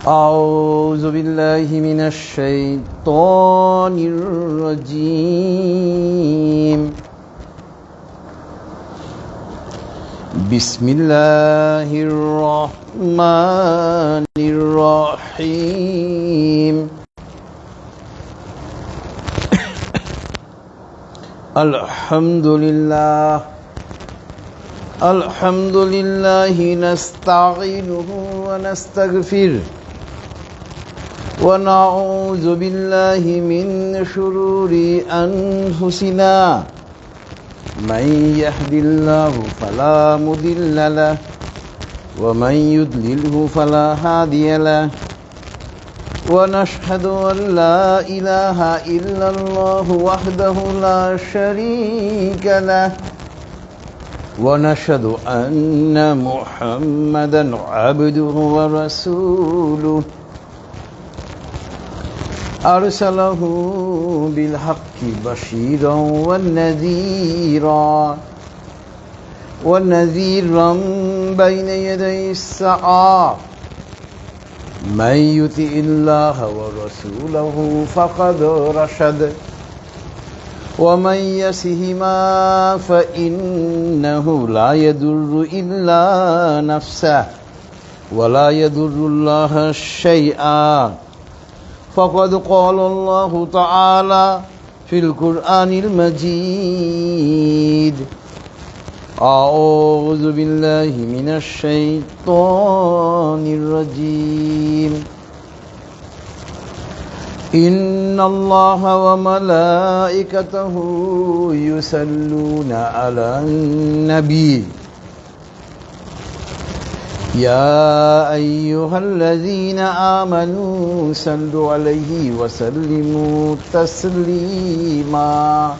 أعوذ بالله من الشيطان الرجيم بسم الله الرحمن الرحيم الحمد لله نستعينه ونستغفره ونعوذ بالله من شرور أنفسنا من يهد الله فلا مضل له ومن يضلله فلا هادي له ونشهد أن لا إله إلا الله وحده لا شريك له ونشهد أن محمدا عبده ورسوله أرسله بالحق بشيرا ونذيرا بين يدي الساعة من يطع الله ورسوله فقد رشد ومن يعصهما فإنه لا يضر إلا نفسه ولا يضر الله شيئا فقد قال الله تعالى في القرآن المجيد أعوذ بالله من الشيطان الرجيم إن الله وملائكته يصلون على النبي يا أيها الذين آمنوا صلوا عليه وسلموا تسليما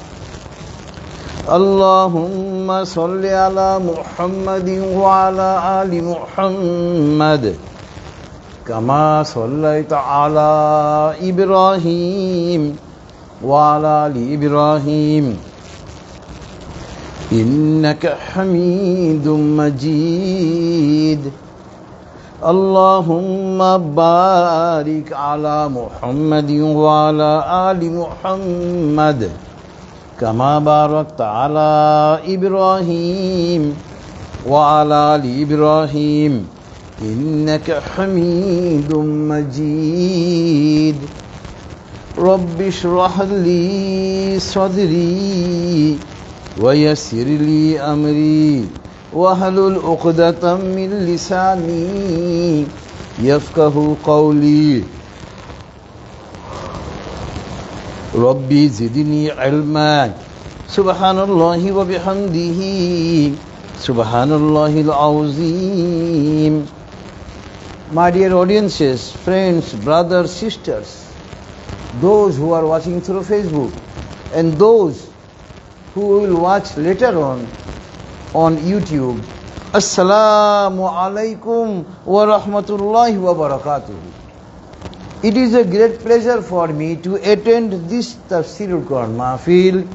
اللهم صل على محمد وعلى آل محمد كما صليت على إبراهيم وعلى آل إبراهيم إنك حميد مجيد اللهم بارك على محمد وعلى آل محمد كما باركت على إبراهيم وعلى آل إبراهيم إنك حميد مجيد رب اشرح لي صدري ويسر لي أمري واحلل عقدة من لساني يفقه قولي ربي زدني علما سبحان الله وبحمده سبحان الله العظيم. My dear audiences, friends, brothers, sisters, those who are watching through Facebook and those who will watch later on YouTube, Assalamu alaikum wa rahmatullahi wa barakatuh. It is a great pleasure for me to attend this Tafsirul Mahfil.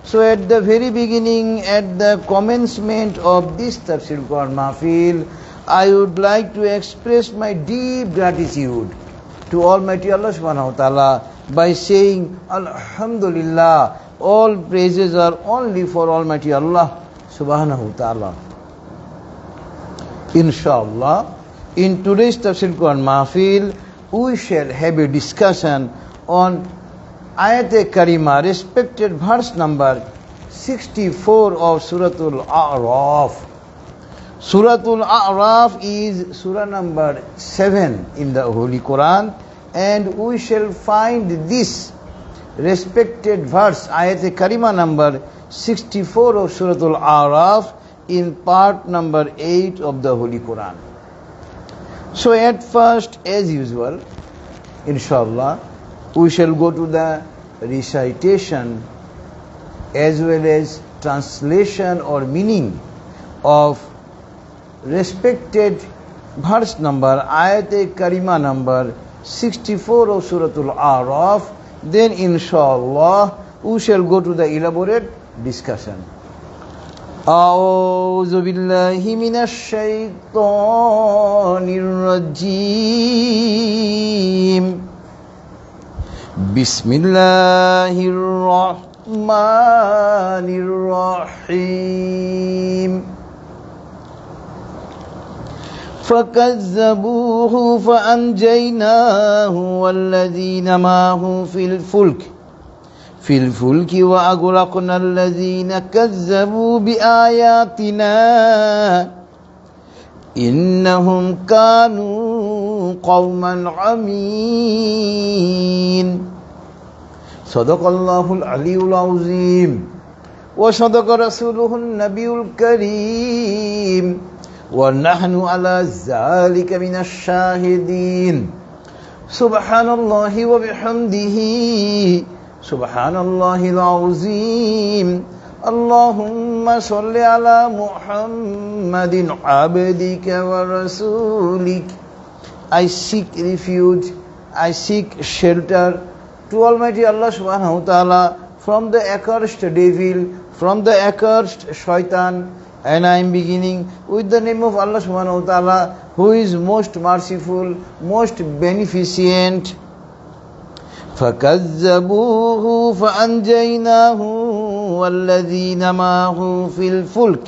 So at the very beginning, at the commencement of this Tafsirul Mahfil, I would like to express my deep gratitude to Almighty Allah subhanahu wa ta'ala by saying, Alhamdulillah, all praises are only for Almighty Allah subhanahu wa ta'ala. Inshallah, in today's Tafsirul Mahfil, we shall have a discussion on Ayat Karima, respected verse number 64 of Suratul A'raf. Suratul A'raf is surah number 7 in the Holy Qur'an, and we shall find this respected verse, Ayat Karima number 64 of Suratul A'raf in part number 8 of the Holy Qur'an. So at first, as usual, inshallah, we shall go to the recitation as well as translation or meaning of respected verse number, Ayat Karima number 64 of Suratul A'raf. Then inshallah we shall go to the elaborate discussion. أعوذ بالله من الشيطان الرجيم بسم الله الرحمن الرحيم فكذبوه فأنجيناه والذين معه في الفلك وأغرقنا الذين كذبوا بآياتنا إنهم كانوا قوما عمين صدق الله العلي العظيم وصدق رسوله النبي الكريم ونحن على ذلك من الشاهدين سبحان الله وبحمده سبحان الله العظيم اللهم صل على محمد عبدك ورسولك I seek refuge, I seek shelter to Almighty Allah subhanahu wa ta'ala from the accursed devil, from the accursed shaitan, and I am beginning with the name of Allah subhanahu wa ta'ala who is most merciful, most beneficent. فَكَذَّبُوهُ فَأَنْجَيْنَاهُ وَالَّذِينَ مَعَهُ فِي الْفُلْكِ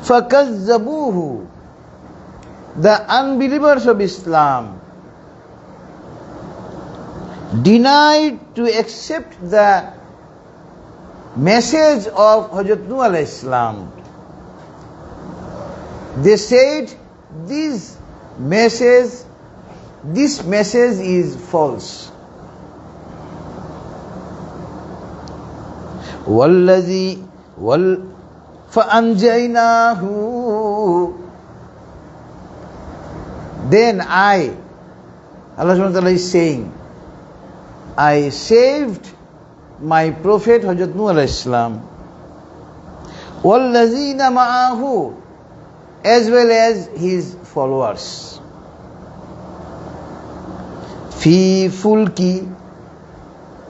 فَكَذَّبُوهُ The unbelievers of Islam denied to accept the message of Hazrat Nuh alayhi salam. They said this message is false. فَأَنْجَيْنَاهُ Then Allah subhanahu wa ta'ala is saying, I saved my Prophet Hazrat Nuh alayhi salam, وَالَّذِينَ مَعَهُ as well as his followers. Fi fulki,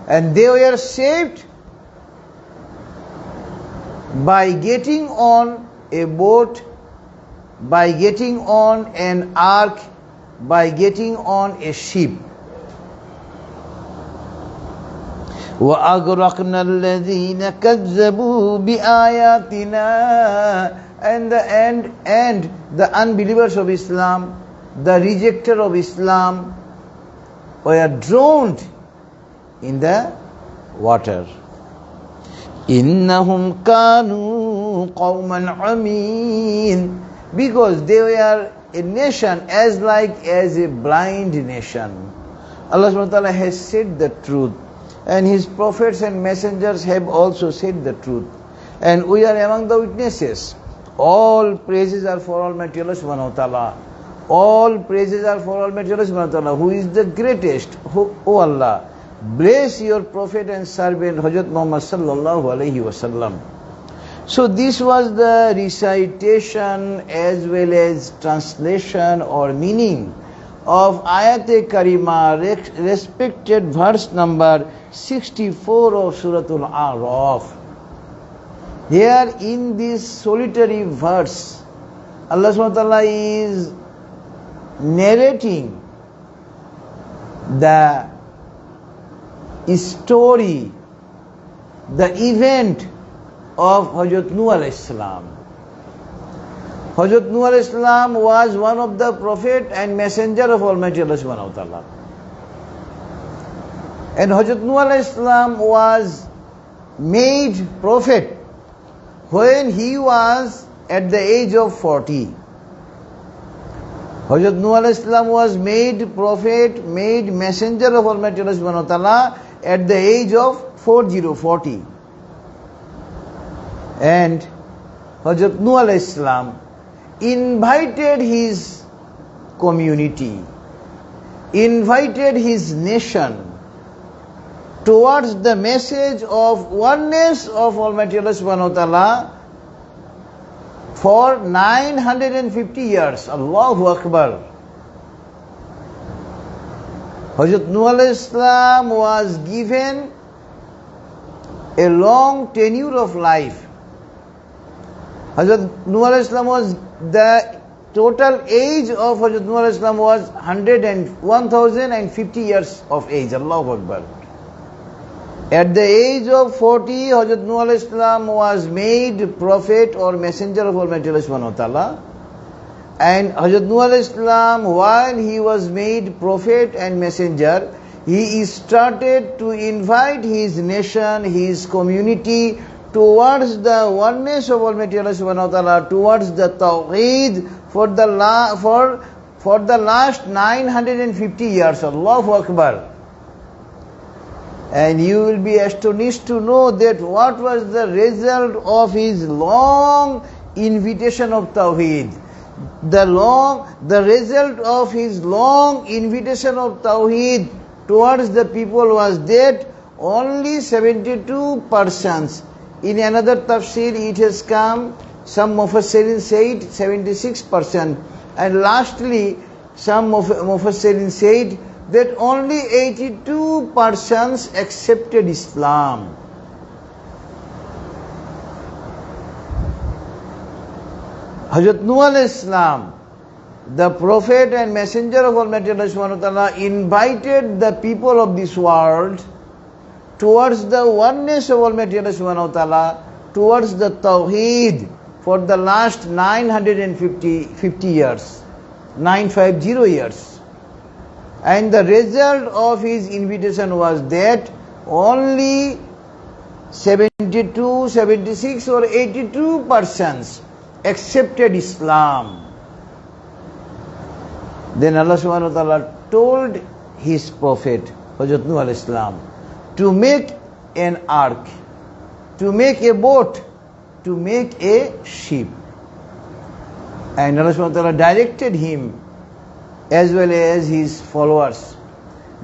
and they were saved by getting on a boat, by getting on an ark, by getting on a ship. وَأَغْرَقْنَا الَّذِينَ كَذَّبُوا بِآيَاتِنَا and the unbelievers of Islam, the rejecter of Islam, were drowned in the water. إِنَّهُمْ كَانُوا قَوْمًا عَمِينَ Because they were a nation as a blind nation. Allah subhanahu wa ta'ala has said the truth, and His prophets and messengers have also said the truth, and we are among the witnesses. All praises are for Almighty Allah subhanahu wa ta'ala. All praises are for Almighty Allah subhanahu wa ta'ala, who is the greatest. O Allah, bless your Prophet and servant Hazrat Muhammad sallallahu alayhi wa sallam. So this was the recitation as well as translation or meaning of Ayat Karima, respected verse number 64 of Suratul Araf. Here in this solitary verse, Allah subhanahu wa ta'ala is narrating the story, the event of Hazrat Nuh alayhi salam. Hazrat Nuh alayhi salam was one of the prophet and messenger of Almighty Allah subhanahu wa ta'ala. And Hazrat Nuh alayhi salam was made prophet when he was at the age of 40. Hazrat Nuh alayhi salam was made prophet, made messenger of Almighty Allah subhanahu wa ta'ala at the age of 40. And Hazrat Nuh alayhi salam invited his community, invited his nation towards the message of oneness of Almighty Allah subhanahu wa ta'ala for 950 years. Allahu Akbar. Hazrat Nuh alayhi salam was given a long tenure of life. Hazrat Nuh alayhi salam was, the total age of Hazrat Nuh alayhi salam was 1050 years of age. Allahu Akbar. At the age of 40, Hazrat Nuh alayhi salam was made prophet or messenger of Almighty Allah subhanahu wa ta'ala. And Hazrat Nuh alayhi salam, while he was made prophet and messenger, he started to invite his nation, his community towards the oneness of Almighty Allah subhanahu wa ta'ala, towards the Tawheed for the last 950 years. Allahu Akbar. And you will be astonished to know that what was the result of his long invitation of Tawheed. The result of his long invitation of Tawheed towards the people was that only 72 persons. In another tafsir it has come, some Mufassirin said 76%. And lastly, some Mufassirin said that only 82 persons accepted Islam. Hazrat Nuh alayhi salam, the prophet and messenger of Almighty Allah subhanahu wa ta'ala, invited the people of this world towards the oneness of Almighty Allah subhanahu wa ta'ala, towards the Tawheed for the last 950 years, 950 years. And the result of his invitation was that only 72, 76 or 82 persons accepted Islam. Then Allah subhanahu wa ta'ala told his prophet, Hazrat Nuh alayhi salam, to make an ark, to make a boat, to make a ship. And Allah subhanahu wa ta'ala directed him as well as his followers,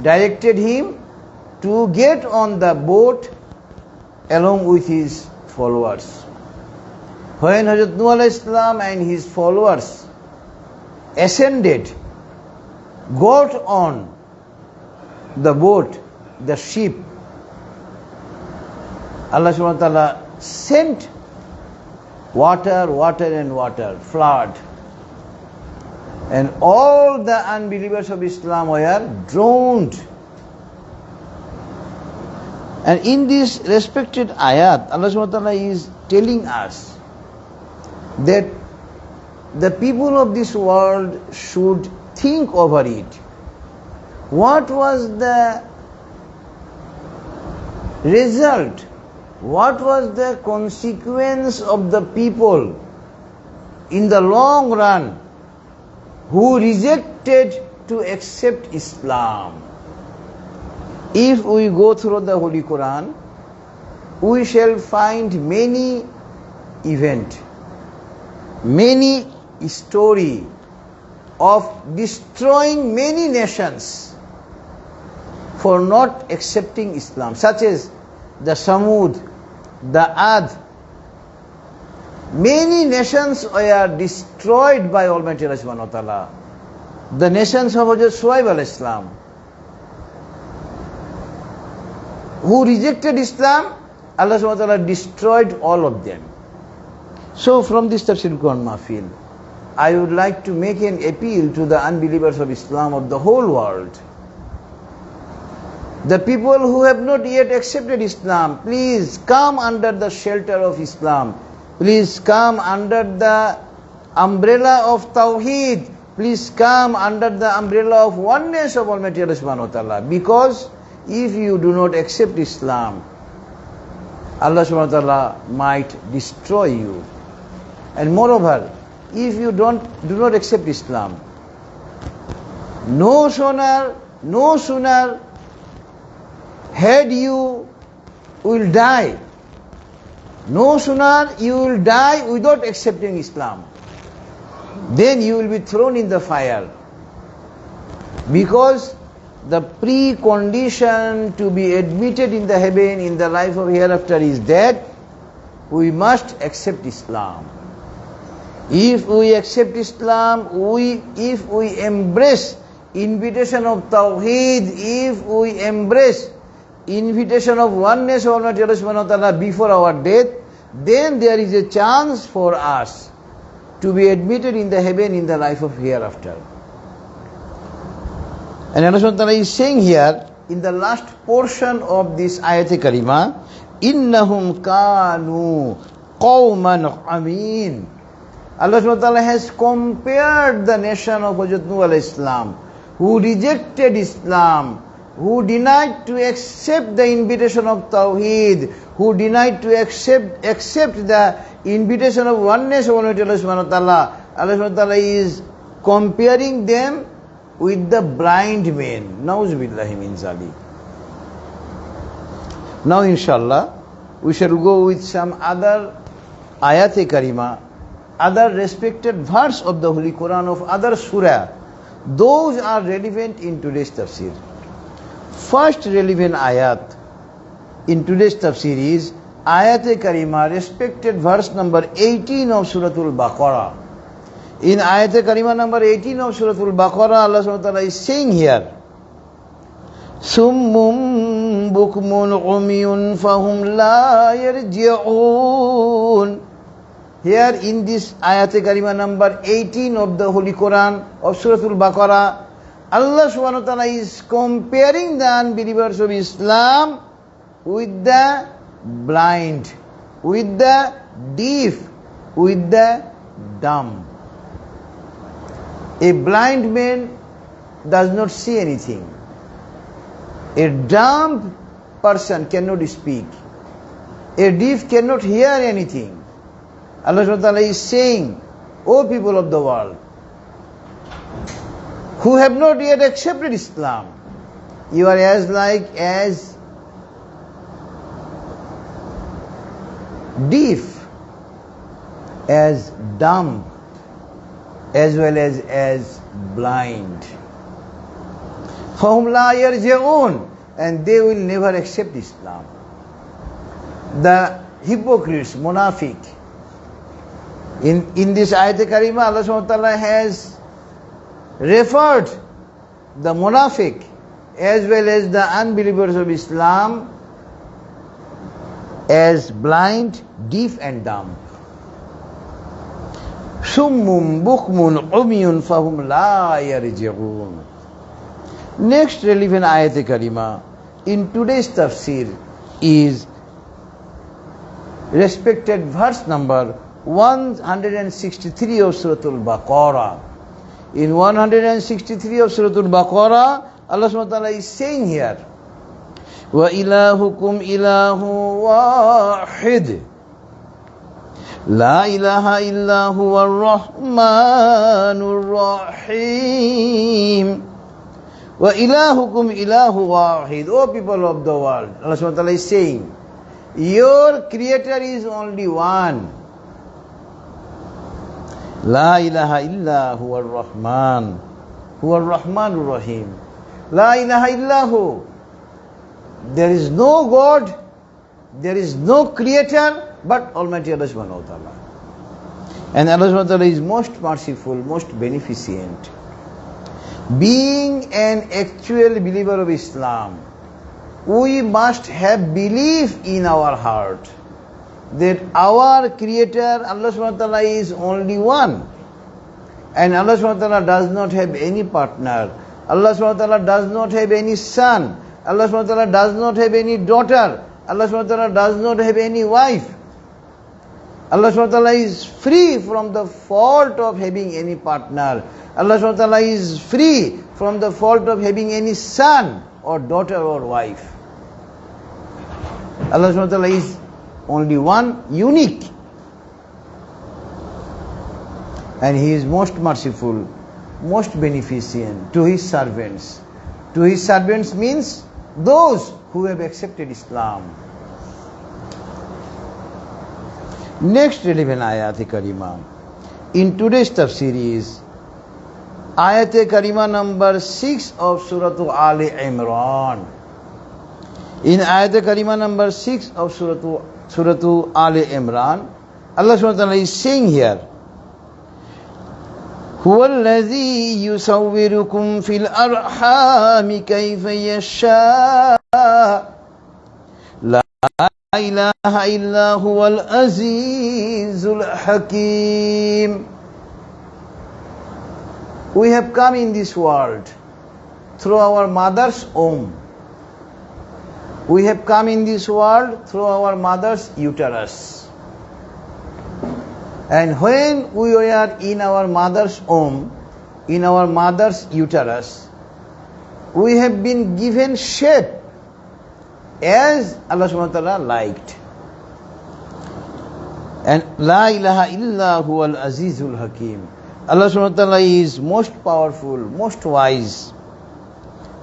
directed him to get on the boat along with his followers. When Hazrat Nuh alayhi salam and his followers ascended, got on the boat, the ship, Allah subhanahu wa ta'ala sent water, flood. And all the unbelievers of Islam were drowned. And in this respected ayat, Allah subhanahu wa ta'ala is telling us that the people of this world should think over it. What was the result? What was the consequence of the people in the long run who rejected to accept Islam? If we go through the Holy Qur'an, we shall find many events, many story of destroying many nations for not accepting Islam, such as the Samud, the Ad. Many nations were destroyed by Almighty Allah subhanahu wa ta'ala. The nations of Hazrat Shuaib alayhi salam, who rejected Islam, Allah subhanahu wa ta'ala destroyed all of them. So from this Tafsirul Mahfil, I would like to make an appeal to the unbelievers of Islam of the whole world. The people who have not yet accepted Islam, please come under the shelter of Islam. Please come under the umbrella of Tawheed. Please come under the umbrella of oneness of Almighty Allah subhanahu wa ta'ala. Because if you do not accept Islam, Allah subhanahu wa ta'ala might destroy you. And moreover, if you do not accept Islam, no sooner had you will die. No sooner you will die without accepting Islam, then you will be thrown in the fire. Because the precondition to be admitted in the heaven, in the life of hereafter, is that we must accept Islam. If we accept Islam, if we embrace invitation of Tawheed, if we embrace invitation of oneness of Almighty Allah subhanahu wa ta'ala before our death, then there is a chance for us to be admitted in the heaven in the life of hereafter. And Allah subhanahu wa ta'ala is saying here in the last portion of this ayat karima, innahum kanu qawman amin. Allah subhanahu wa ta'ala has compared the nation of Hazrat Nuh alayhi salam, who rejected Islam, who denied to accept the invitation of Tawheed, who denied to accept the invitation of oneness of Allah subhanahu wa ta'ala. Allah subhanahu wa ta'ala is comparing them with the blind men. Na'uz billahi min zalik. Now inshallah, we shall go with some other ayat-e karima, other respected verse of the Holy Quran of other surah. Those are relevant in today's tafsir. First relevant ayat in today's tafsir is ayat-e karima, respected verse number 18 of Suratul Baqarah. In ayat-e karima number 18 of Suratul Baqarah, Allah subhanahu wa ta'ala is saying here, Summum bukmun umyun fahum la yarji'un. Here in this ayat-e karima number 18 of the Holy Quran of Suratul Baqarah, Allah subhanahu wa ta'ala is comparing the unbelievers of Islam with the blind, with the deaf, with the dumb. A blind man does not see anything. A dumb person cannot speak. A deaf cannot hear anything. Allah subhanahu wa ta'ala is saying, O people of the world, who have not yet accepted Islam, you are as deaf, as dumb, as well as blind. فَهُمْ لَا يَرْجِعُونَ, and they will never accept Islam. The hypocrites, munafiq. In this ayat karima, Allah subhanahu wa ta'ala has referred the munafiq as well as the unbelievers of Islam as blind, deaf and dumb. Summum bukmun umyun fahum la yarji'un. Next relevant ayat karima in today's tafsir is respected verse number 163 of Suratul Baqarah. In 163 of Suratul Baqarah, Allah subhanahu wa ta'ala is saying here, Wa ilahukum ilahu wahid, La ilaha illa huwa ar-Rahmanur Rahim. Wa ilahukum ilahu wahid. O people of the world, Allah subhanahu wa ta'ala is saying, your creator is only one. La ilaha illa huwa ar-Rahman, huwa ar-Rahmanur Rahim. La ilaha illahu. There is no God, there is no creator but Almighty Allah subhanahu wa ta'ala. And Allah subhanahu wa ta'ala is most merciful, most beneficent. Being an actual believer of Islam, we must have belief in our heart that our creator Allah subhanahu wa ta'ala is only one, and Allah subhanahu wa ta'ala does not have any partner. Allah subhanahu wa ta'ala does not have any son. Allah subhanahu wa ta'ala does not have any daughter. Allah subhanahu wa ta'ala does not have any wife. Allah subhanahu wa ta'ala is free from the fault of having any partner. Allah subhanahu wa ta'ala is free from the fault of having any son or daughter or wife. Allah subhanahu wa ta'ala is only one, unique. And He is most merciful, most beneficent to His servants. To His servants means those who have accepted Islam. Next relevant ayat karima in today's tafsir is ayat karima number 6 of Suratul Ali Imran. In ayat karima number 6 of Suratul Ali Imran, Allah subhanahu wa ta'ala is saying here, هو الذي يصوركم في الأرحام كيف يشاء ilaha illa huwal azizul hakim. We have come in this world through our mother's womb. We have come in this world through our mother's uterus. And when we were in our mother's womb, in our mother's uterus, we have been given shape as Allah subhanahu wa ta'ala liked. And La ilaha illa huwal azizul hakim. Allah subhanahu wa ta'ala is most powerful, most wise.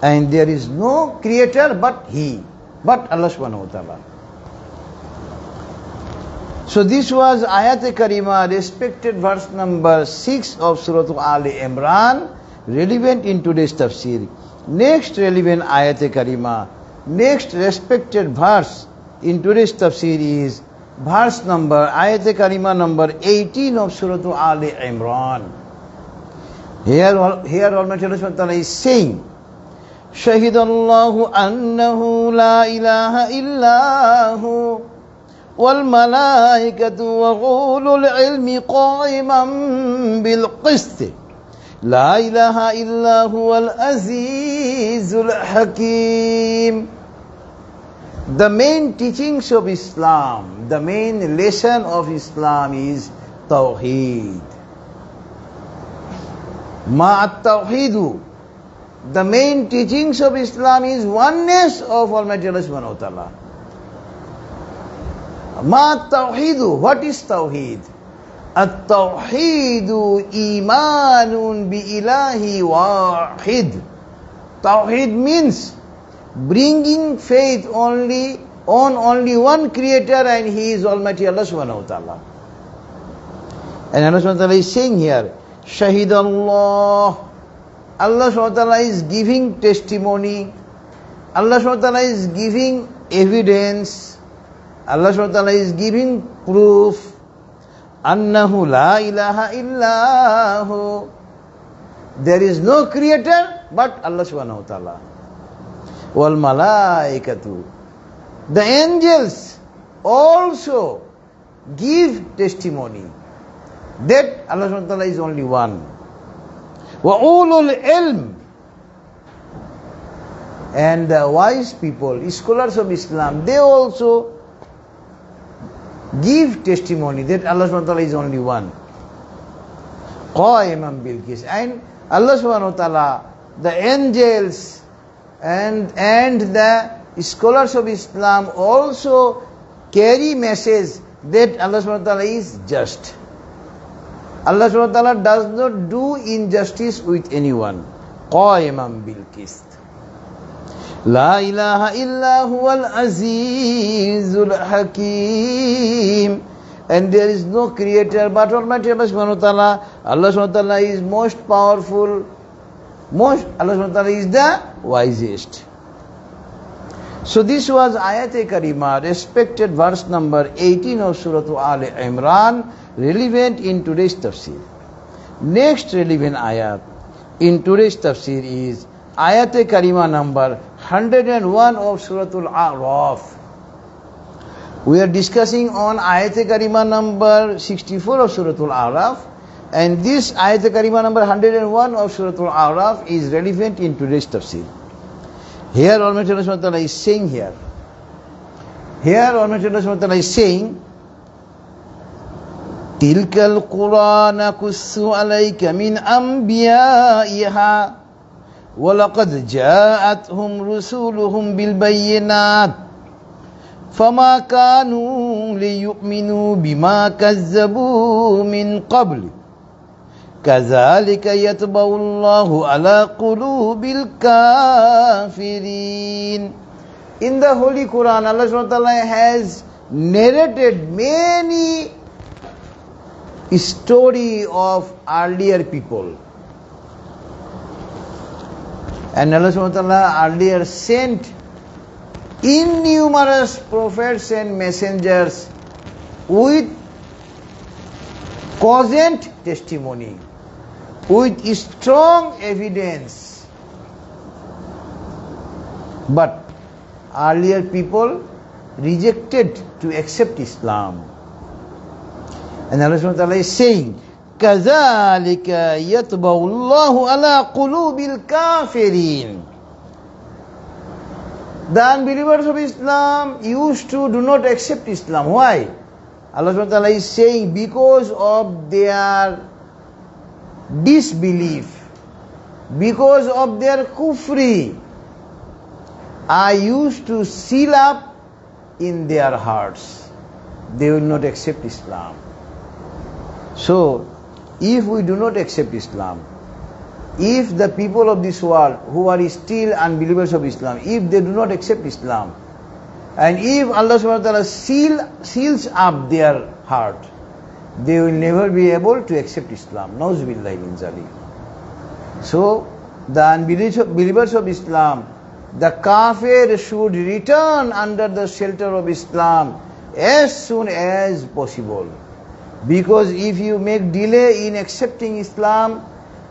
And there is no creator but He, but Allah subhanahu wa ta'ala. So this was Ayat Karima, respected verse number 6 of Suratul Ali Imran, relevant in today's tafsir. Next relevant Ayat Karima, next respected verse in today's tafsir is verse number, Ayat Karima number 18 of Suratul Ali Imran. Here Almighty Allah is saying, Shahidallahu annahu la ilaha illahu wal malaikatu wa ulul ilmi qa'iman bil qist. La ilaha illa huwal azizul hakim. The main teachings of Islam, the main lesson of Islam is Tawheed. Ma'at Tawheedu. The main teachings of Islam is oneness of Almighty Allah subhanahu wa ta'ala. Ma'at Tawheedu. What is Tawheed? At-Tawheedu imanun bi ilahi wahid. Tawheed means bringing faith only on only one creator, and He is Almighty Allah subhanahu wa ta'ala. And Allah subhanahu wa ta'ala is saying here, Shahidallah. Allah subhanahu wa ta'ala is giving testimony. Allah subhanahu wa ta'ala is giving evidence. Allah subhanahu wa ta'ala is giving proof. Annahu la ilaha illahu. There is no creator but Allah subhanahu wa ta'ala. Wal malaikatu. The angels also give testimony that Allah subhanahu wa ta'ala is only one. Wa ulul ilm. And the wise people, scholars of Islam, they also give testimony that Allah subhanahu wa ta'ala is only one. Qa'iman bil qist. And Allah subhanahu wa ta'ala, the angels and the scholars of Islam also carry message that Allah subhanahu wa ta'ala is just. Allah subhanahu wa ta'ala does not do injustice with anyone. Qa'iman bil qist. La ilaha illa huwal azizul hakim. And there is no creator but Almighty Allah subhanahu wa ta'ala. Allah subhanahu wa ta'ala is most powerful. Allah subhanahu wa ta'ala is the wisest. So this was Ayat Karima, respected verse number 18 of Suratul Ali Imran, relevant in today's tafsir. Next relevant ayat in today's tafsir is Ayat Karima number 101 of Suratul A'raf. We are discussing on Ayat Karima number 64 of Suratul A'raf, and this Ayat Karima number 101 of Suratul A'raf is relevant in today's tafsir. Here Almighty Allah subhanahu wa ta'ala is saying here. Here Almighty Allah subhanahu wa ta'ala is saying, Tilkal Qur'an nakussu alayka min anbiya'iha wa laqad ja'athum rusuluhum bil bayyinat fama kanu liyu'minu bima kazzabu min qabl kazalika yatba'u Allahu ala qulubil kafirin. In the Holy Quran, Allah subhanahu wa ta'ala has narrated many story of earlier people. And Allah subhanahu wa ta'ala earlier sent innumerous prophets and messengers with cogent testimony, with strong evidence. But earlier people, rejected to accept Islam. And Allah subhanahu wa ta'ala is saying, كَذَلِكَ يَطْبَعُ اللَّهُ عَلَىٰ قُلُوبِ الْكَافِرِينَ. The unbelievers of Islam used to do not accept Islam. Why? Allah subhanahu wa ta'ala is saying, because of their disbelief, because of their kufri, I used to seal up in their hearts. They will not accept Islam. So, if we do not accept Islam, if the people of this world who are still unbelievers of Islam, if they do not accept Islam, and if Allah subhanahu wa ta'ala seals up their heart, they will never be able to accept Islam. Nauzubillahi min zalik. So, the unbelievers of Islam, the kafir should return under the shelter of Islam as soon as possible. Because if you make delay in accepting Islam,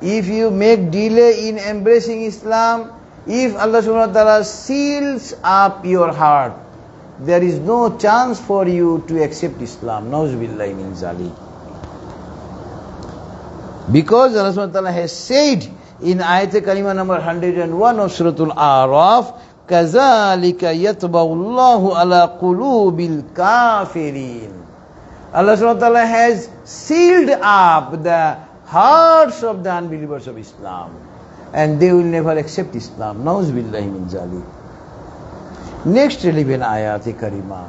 if you make delay in embracing Islam, if Allah subhanahu wa ta'ala seals up your heart, there is no chance for you to accept Islam. Nauzubillahi min zalik. Because Allah subhanahu wa ta'ala has said in Ayat Karima number 101 of Suratul Araf, كَذَلِكَ يَطْبَعُ اللَّهُ عَلَىٰ قُلُوبِ الْكَافِرِينَ. Allah subhanahu wa ta'ala has sealed up the hearts of the unbelievers of Islam, and they will never accept Islam. Nauzubillahi min zalik. Next relevant Ayat Karima,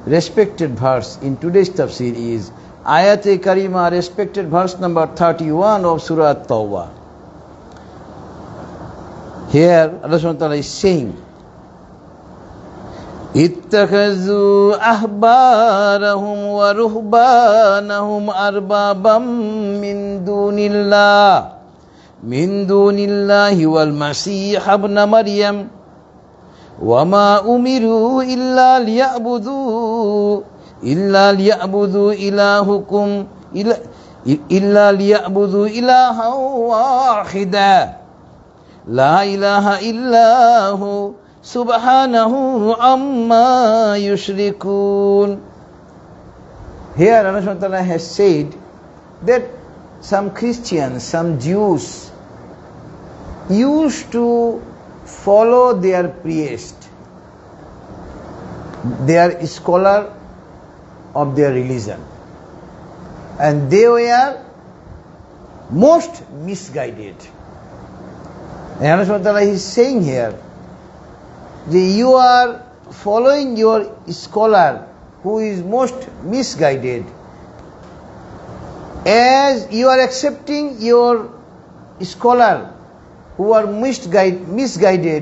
respected verse in today's tafsir is Ayat Karima, respected verse number 31 of Surah Tawbah. Here Allah subhanahu wa ta'ala is saying, اتخذوا أحبارهم ورهبانهم أربابا من دون الله والمسيح ابن مريم وما أمروا إلا ليعبدوا إلها واحدا لا إله إلا هو Subhanahu amma yushrikun. Here Allah subhanahu wa ta'ala has said that some Christians, some Jews used to follow their priest, their scholar of their religion, and they were most misguided. And Allah subhanahu wa ta'ala is saying here, you are following your scholar who is most misguided, as you are accepting your scholar who are most misguided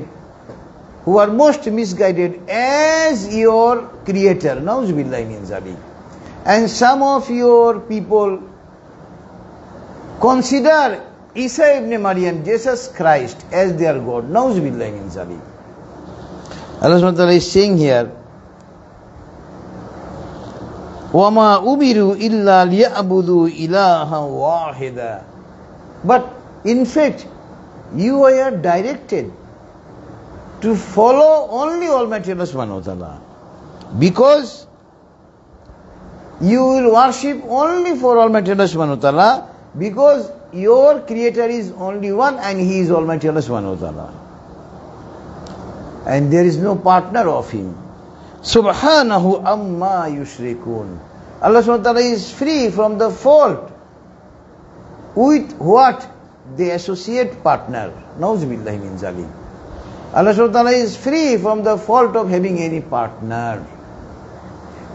as your creator. Nauzubillahi min zalik. And some of your people consider Isa ibn Maryam, Jesus Christ, as their God. Nauzubillahi min zalik. Allah subhanahu wa ta'ala is saying here, وَمَا أُمِرُوا إِلَّا لِيَعْبُدُوا إِلَهًا وَاحِدًا. But in fact, you are directed to follow only Almighty Allah subhanahu wa ta'ala, because you will worship only for Almighty Allah subhanahu wa ta'ala, because your creator is only one and He is Almighty Allah subhanahu wa ta'ala, and there is no partner of Him. Subhanahu amma yushrikun. Allah subhanahu wa ta'ala is free from the fault with what they associate partner. Nauzubillahi min zalik. Allah subhanahu wa ta'ala is free from the fault of having any partner.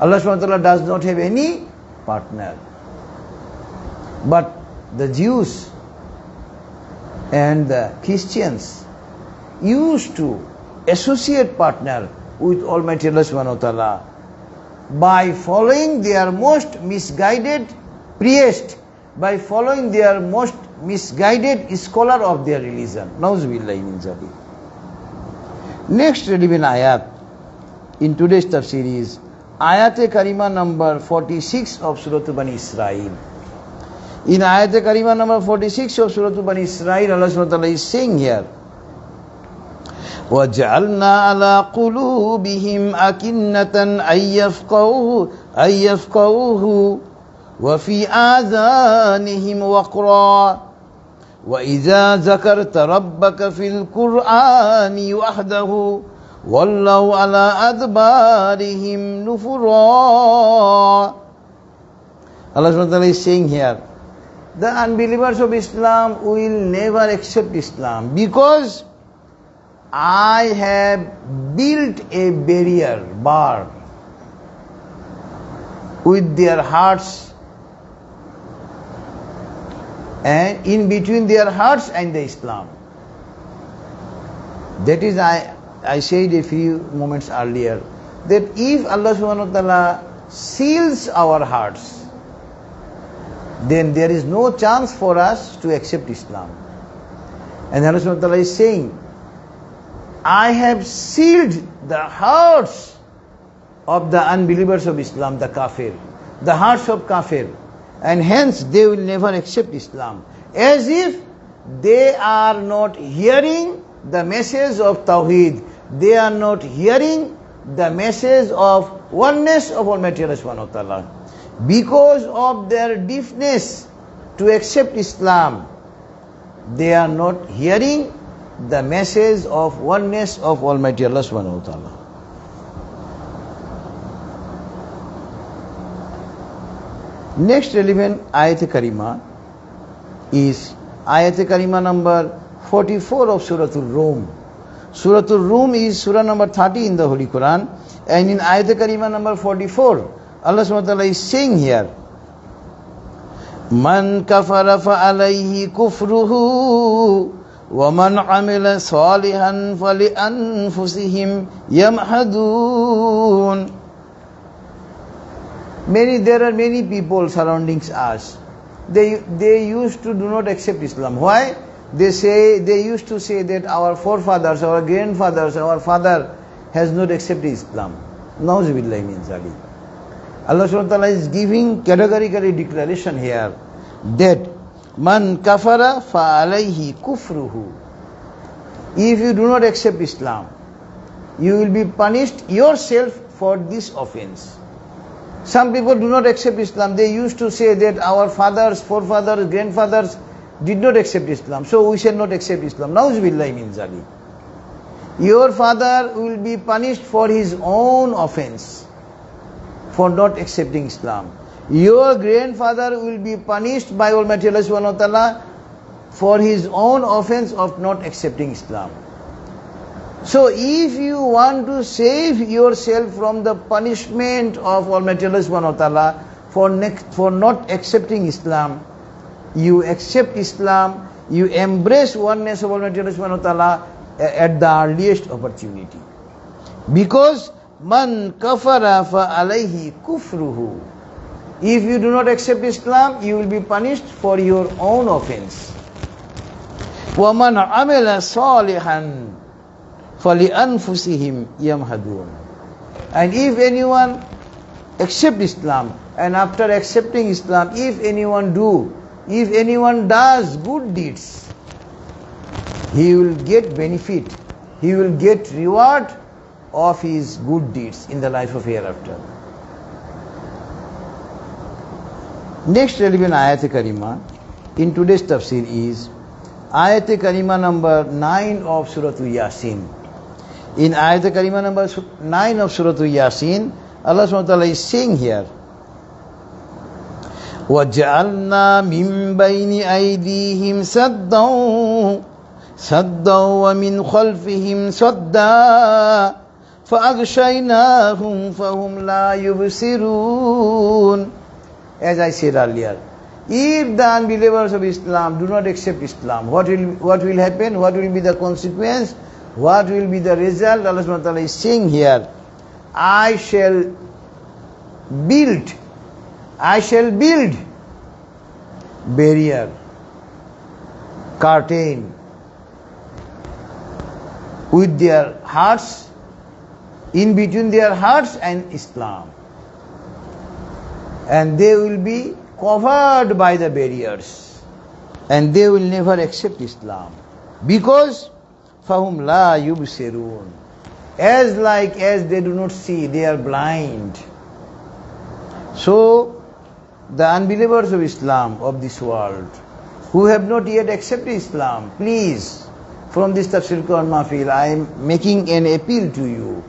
Allah subhanahu wa ta'ala does not have any partner. But the Jews and the Christians used to associate partner with Almighty Allah subhanahu wa ta'ala by following their most misguided priest, by following their most misguided scholar of their religion. Nauzubillahi min zalik. Next relevant ayat in today's tafsir is Ayat Karima number 46 of Suratul Bani Israel. In Ayat Karima number 46 of Suratul Bani Israel, Allah subhanahu wa ta'ala is saying here, وَجَعَلْنَا عَلَى قُلُوبِهِمْ أَكِنَّةً أَن يَفْقَهُوهُ وَفِي آذَانِهِمْ وَقْرًا وَإِذَا ذَكَرْتَ رَبَّكَ فِي الْقُرْآنِ وَحْدَهُ وَلَّوْا عَلَى أَدْبَارِهِمْ نُفُرًا. Allah subhanahu wa ta'ala is saying here, the unbelievers of Islam will never accept Islam because I have built a bar with their hearts and in between their hearts and the Islam. That is, I said a few moments earlier that if Allah subhanahu wa ta'ala seals our hearts, then there is no chance for us to accept Islam. And Allah subhanahu wa ta'ala is saying, I have sealed the hearts of the unbelievers of Islam, the kafir, the hearts of kafir, and hence they will never accept Islam, as if they are not hearing the message of Tawheed, they are not hearing the message of oneness of Almighty Allah subhanahu wa ta'ala. Because of their deafness to accept Islam, they are not hearing the message of oneness of Almighty Allah subhanahu wa ta'ala. Next relevant Ayat Karima is Ayat Karima number 44 of Suratul Rum. Suratul Rum is surah number 30 in the Holy Qur'an, and in Ayat Karima number 44, Allah subhanahu wa ta'ala is saying here, Man kafara fa alayhi kufruhu wa man amila salihan fali anfusihim yamhadun. There are many people surrounding us. They used to do not accept Islam. Why? They used to say that our forefathers, our grandfathers, our father has not accepted Islam. Nauzubillahi min zalik. Allah subhanahu wa ta'ala is giving categorically declaration here that man kafara fa alayhi kufruhu. If you do not accept Islam, you will be punished yourself for this offense. Some people do not accept Islam. They used to say that our fathers, forefathers, grandfathers did not accept Islam, so we shall not accept Islam. Nauzubillahi min zalik. Your father will be punished for his own offense, for not accepting Islam. Your grandfather will be punished by Almighty Allah subhanahu wa ta'ala for his own offense of not accepting Islam. So if you want to save yourself from the punishment of Almighty Allah subhanahu wa ta'ala for not accepting Islam, you accept Islam, you embrace oneness of Almighty Allah subhanahu wa ta'ala at the earliest opportunity. Because man kafara fa alayhi kufruhu. If you do not accept Islam, you will be punished for your own offense. Wa man amila salihan fali anfusihim yamhadun. And if anyone accept Islam, and after accepting Islam, if anyone does good deeds, he will get benefit, he will get reward of his good deeds in the life of hereafter. Next relevant Ayat Karima in today's tafsir is Ayat Karima number 9 of Suratul Yasin. In Ayat Karima number 9 of Suratul Yasin, Allah subhanahu wa ta'ala is saying here, وَجَعَلْنَا مِن بَيْنِ أَيْدِيهِمْ سَدًّا وَمِنْ خَلْفِهِمْ صَدًّا فَأَغْشَيْنَاهُمْ فَهُمْ لَا يُبْصِرُونَ. As I said earlier, if the unbelievers of Islam do not accept Islam, what will happen? What will be the consequence? What will be the result? Allah subhanahu wa ta'ala is saying here, I shall build barrier, curtain with their hearts, in between their hearts and Islam, and they will be covered by the barriers, and they will never accept Islam, because فَهُمْ لَا يُبْصِرُونَ. As like as they do not see, they are blind. So, the unbelievers of Islam, of this world, who have not yet accepted Islam, please, from this Tafsirul Mahfil, I am making an appeal to you.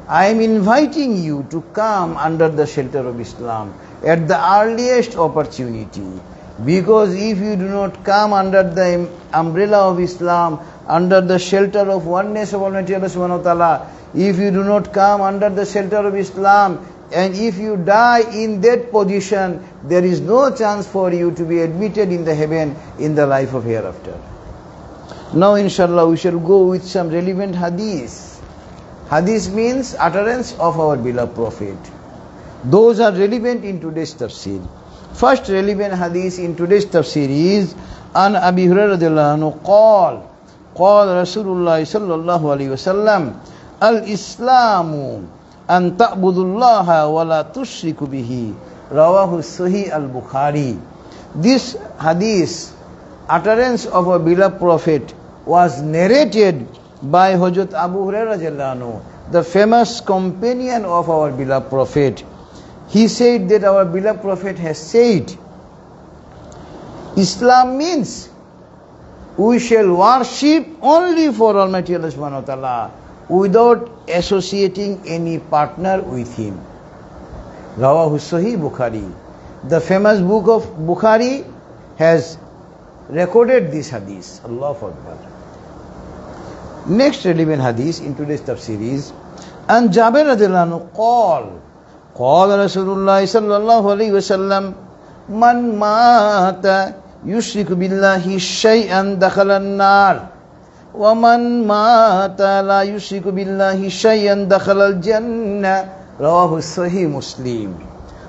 I am inviting you to come under the shelter of Islam at the earliest opportunity. Because if you do not come under the umbrella of Islam, under the shelter of oneness of Almighty Allah subhanahu wa ta'ala, if you do not come under the shelter of Islam, and if you die in that position, there is no chance for you to be admitted in the heaven in the life of hereafter. Now inshallah we shall go with some relevant hadith. Hadith means utterance of our beloved Prophet. Those are relevant in today's tafsir. First relevant hadith in today's tafsir is An Abi Hurairah radhiyallahu anhu قال رسول الله صلى الله عليه وسلم الإسلام أن تعبد الله ولا تشرك به رواه الصحيح al-Bukhari. This hadith, utterance of our beloved Prophet, was narrated by Hazrat Abu Hurairah radhiyallahu anhu, the famous companion of our beloved Prophet. He said that our beloved Prophet has said, Islam means we shall worship only for Almighty Allah subhanahu wa ta'ala without associating any partner with Him. Rawahu Sahih Bukhari. The famous book of Bukhari has recorded this hadith. Allahu Akbar. Next relevant hadith in today's tafsir is An Jabir radhiyallahu anhu قال رسول الله صلى الله عليه وسلم من مات يشرك بالله شيئا دخل النار ومن مات لا يشرك بالله شيئا دخل الجنة رواه الصحيح Muslim.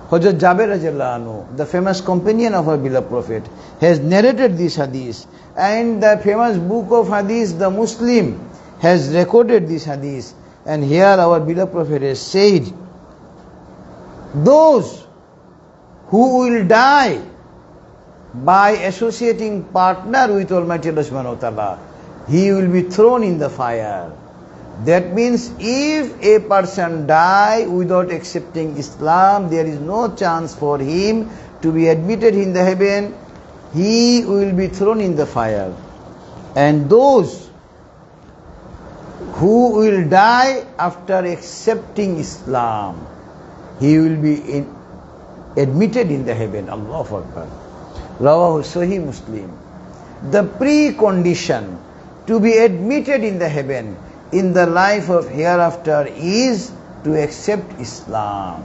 Hazrat Jabir radhiyallahu anhu, the famous companion of our beloved Prophet, has narrated this hadith, and the famous book of hadith, the Muslim, has recorded this hadith. And here our beloved Prophet has said, those who will die by associating partner with Almighty Allah subhanahu wa ta'ala, he will be thrown in the fire. That means if a person die without accepting Islam, there is no chance for him to be admitted in the heaven. He will be thrown in the fire. And those who will die after accepting Islam, he will be admitted in the heaven. Allahu Akbar. Rawahu Sahih Muslim. The precondition to be admitted in the heaven in the life of hereafter is to accept Islam.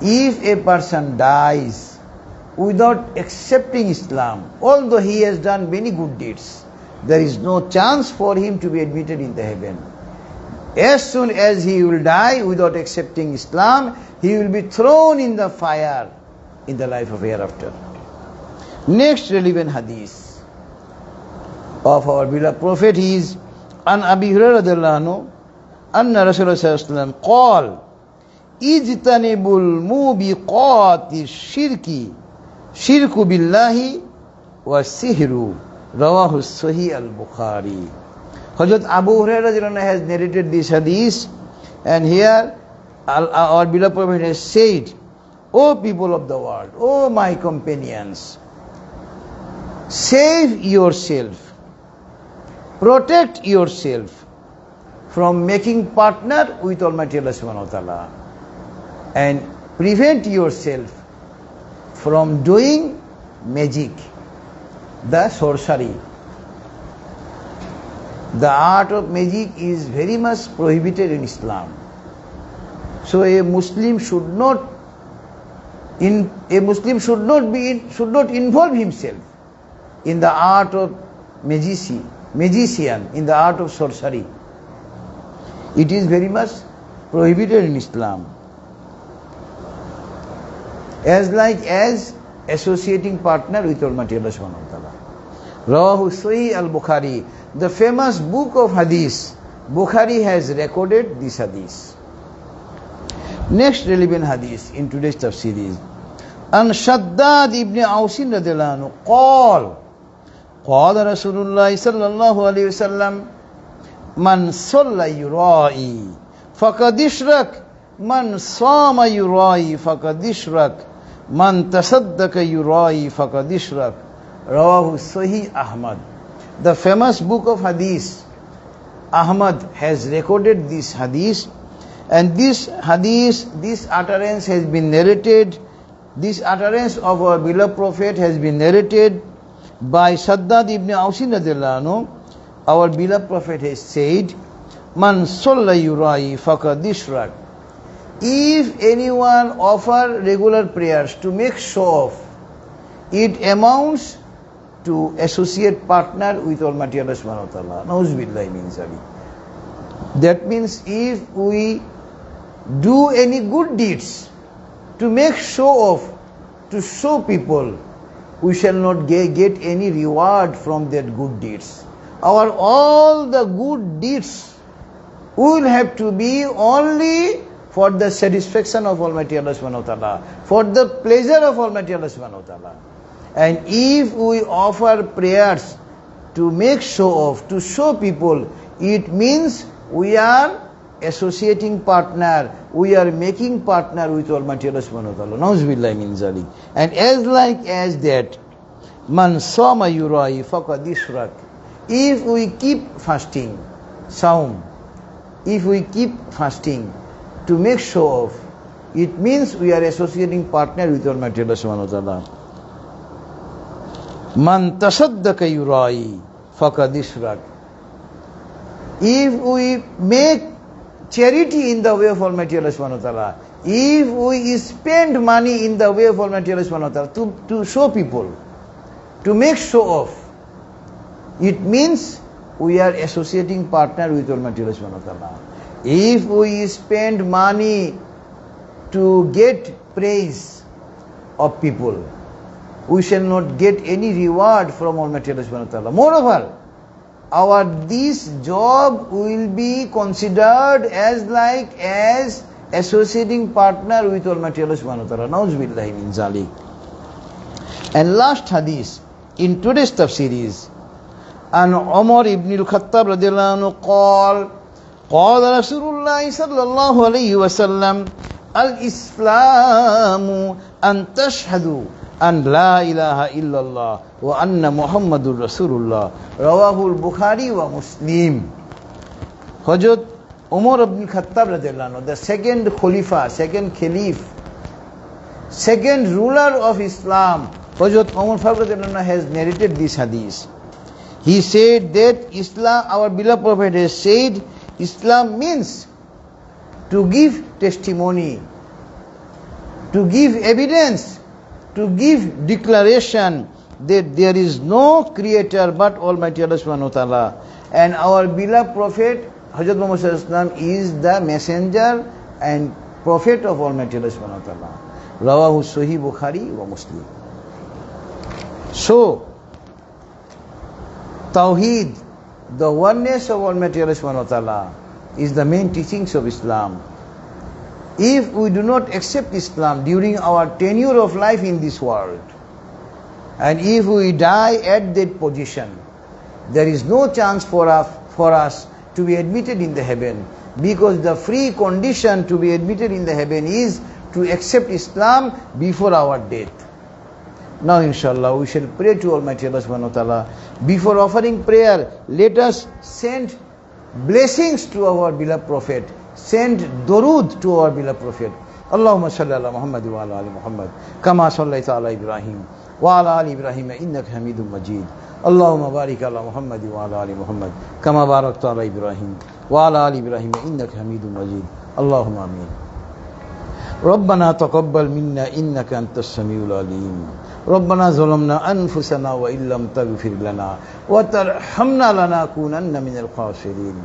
If a person dies without accepting Islam, although he has done many good deeds, there is no chance for him to be admitted in the heaven. As soon as he will die without accepting Islam, he will be thrown in the fire in the life of hereafter. Next relevant hadith of our beloved Prophet is An Abi Hurairah radhiyallahu anhu Anna Rasulullah sallallahu alaihi wasallam قال اجتنبوا الموبقات الشرك شرك بالله والسحر رواه الصحيح al-Bukhari. Hazrat Abu Hurairah radhiyallahu anhu has narrated this hadith, and here our beloved Prophet has said, O people of the world, O my companions, save yourself, protect yourself from making partner with Almighty Allah subhanahu wa ta'ala, and prevent yourself from doing magic, the sorcery. The art of magic is very much prohibited in Islam. So a Muslim should not involve himself in the art of magician, in the art of sorcery. It is very much prohibited in Islam. As like as associating partner with Almighty Allah subhanahu wa ta'ala. Rawahu Sahih al-Bukhari. The famous book of hadith, Bukhari has recorded this hadith. Next relevant hadith in today's tafsir is An Shaddad ibn Awsin radhiyallahu anhu قال رسول الله صلى الله عليه وسلم Man salla yurai faqad ishrak, man sama yurai faqad ishrak, man tasaddaqa yurai faqad ishrak. Rawahu Sahih Ahmad. The famous book of hadith, Ahmad has recorded this hadith, and this hadith, this utterance has been narrated, this utterance of our beloved Prophet has been narrated by Shaddad ibn Ausin radhiyallahu anhu. Our beloved Prophet has said, Man salla yurai faqad ishrak. If anyone offer regular prayers to make show off, it amounts to associate partner with Almighty Allah subhanahu wa ta'ala. Nauzubillahi min zalik. That means if we do any good deeds to make show off, to show people, we shall not get any reward from that good deeds. All the good deeds will have to be only for the satisfaction of Almighty Allah subhanahu wa ta'ala, for the pleasure of Almighty Allah subhanahu wa ta'ala. And if we offer prayers to make show off, to show people, it means we are associating partner, we are making partner with Almighty Allah subhanahu wa ta'ala. Nauzubillahi min zalik. And as like as that, man sama yurai faqad ishrak. If we keep fasting, saum, if we keep fasting to make show off, it means we are associating partner with Almighty Allah subhanahu wa ta'ala. Man tasaddaqa yurai faqad ishrak. If we make charity in the way of Almighty Allah subhanahu wa ta'ala, if we spend money in the way of Almighty Allah subhanahu wa ta'ala to show people, to make show off, it means we are associating partner with Almighty Allah subhanahu wa ta'ala. If we spend money to get praise of people, we shall not get any reward from Almighty Allah subhanahu wa ta'ala. Moreover, this job will be considered as associating partner with Almighty Allah subhanahu wa ta'ala. Nauzubillahi min zalik. And last hadith in today's tafsir is an Umar ibn al-Khattab radhiyallahu anhu qala Rasulullah sallallahu alayhi wa sallam, al-Islamu an tashhadu an la ilaha illallah wa anna Muhammadur Rasulullah. Rawahul Bukhari wa Muslim. Hazrat Umar ibn Khattab radhiyallahu anhu, the second Khalifa, second Caliph, second ruler of Islam, Hazrat Umar radhiyallahu anhu has narrated this hadith. He said that Islam, our beloved Prophet has said, Islam means to give testimony, to give evidence, to give declaration that there is no creator but Almighty Allah subhanahu wa ta'ala. And our beloved Prophet, Hazrat Muhammad sallallahu alaihi wasallam, is the messenger and prophet of Almighty Allah subhanahu wa ta'ala. Rawahu Sahih Bukhari wa Muslim. So, Tawheed, the oneness of Almighty Allah subhanahu wa ta'ala, is the main teachings of Islam. If we do not accept Islam during our tenure of life in this world, and if we die at that position, there is no chance for us to be admitted in the heaven, because the free condition to be admitted in the heaven is to accept Islam before our death. Now inshallah we shall pray to Almighty Allah subhanahu wa ta'ala. Before offering prayer, let us send blessings to our beloved Prophet, send durud to our beloved Prophet. Allahumma salli ala Muhammad wa ala ali Muhammad kama sallaita ala Ibrahim wa ala ali Ibrahim innaka Hamidum Majid. Allahumma barik ala Muhammad wa ala ali Muhammad kama barakta ala Ibrahim wa ala ali Ibrahim innaka Hamidum Majid. Allahumma amin. ربنا تقبل منا إنك أنت السميع العليم. ربنا ظلمنا أنفسنا وإن لم تغفر لنا وترحمنا لنكونن من الخاسرين.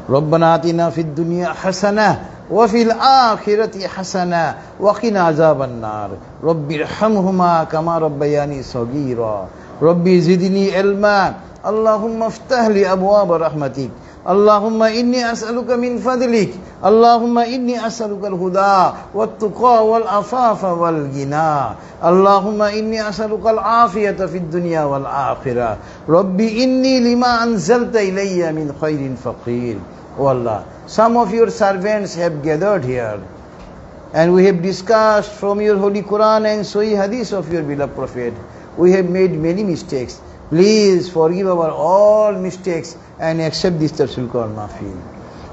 ربنا آتنا في الدنيا حسنة وفي الآخرة حسنة وقنا عذاب النار. رب ارحمهما كما ربياني صغيرا Rabbi zidni ilma. Allahumma aftah li abwaab rahmatik. Allahumma inni as'aluka min fadlik. Allahumma inni as'aluka al-huda wat-tuqa wal-afafa wal-ghina. Allahumma inni as'aluka al-afiyata fid dunya wal-akhirah. Rabbi inni lima anzalta ilayya min khairin faqir. Oh Allah, some of your servants have gathered here, and we have discussed from your holy Qur'an and Sahih hadith of your beloved Prophet. We have made many mistakes. Please forgive our all mistakes and accept this Tafsirul Mahfil.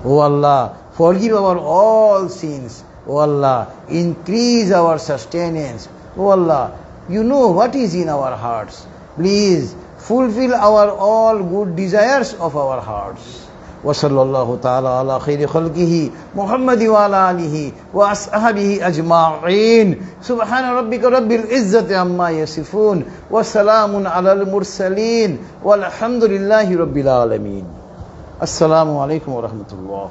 Oh Allah, forgive our all sins. Oh Allah, increase our sustenance. Oh Allah, you know what is in our hearts. Please fulfill our all good desires of our hearts. وصلى الله تعالى على خير خلقه محمد وعلى آله وأصحابه أجمعين سبحان ربك رب العزة عما يصفون وسلام على المرسلين والحمد لله رب العالمين. السلام عليكم ورحمة الله.